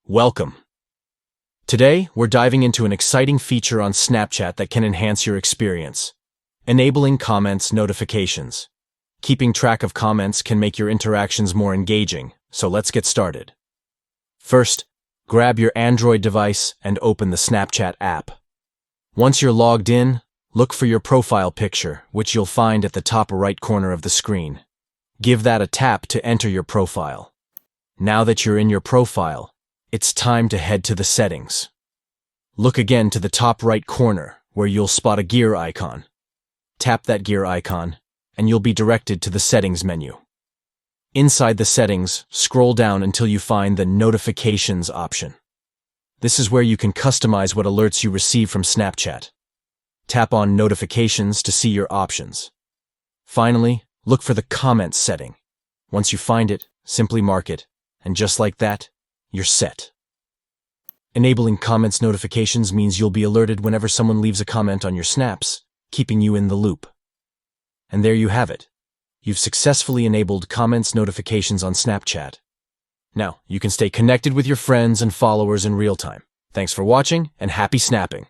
Welcome. Today, we're diving into an exciting feature on Snapchat that can enhance your experience. Enabling comments notifications. Keeping track of comments can make your interactions more engaging, so let's get started. First, grab your Android device and open the Snapchat app. Once you're logged in, look for your profile picture, which you'll find at the top right corner of the screen. Give that a tap to enter your profile. Now that you're in your profile, it's time to head to the settings. Look again to the top right corner, where you'll spot a gear icon. Tap that gear icon, and you'll be directed to the settings menu. Inside the settings, scroll down until you find the Notifications option. This is where you can customize what alerts you receive from Snapchat. Tap on Notifications to see your options. Finally, look for the Comments setting. Once you find it, simply mark it, and just like that, you're set. Enabling comments notifications means you'll be alerted whenever someone leaves a comment on your snaps, keeping you in the loop. And there you have it. You've successfully enabled comments notifications on Snapchat. Now, you can stay connected with your friends and followers in real time. Thanks for watching, and happy snapping!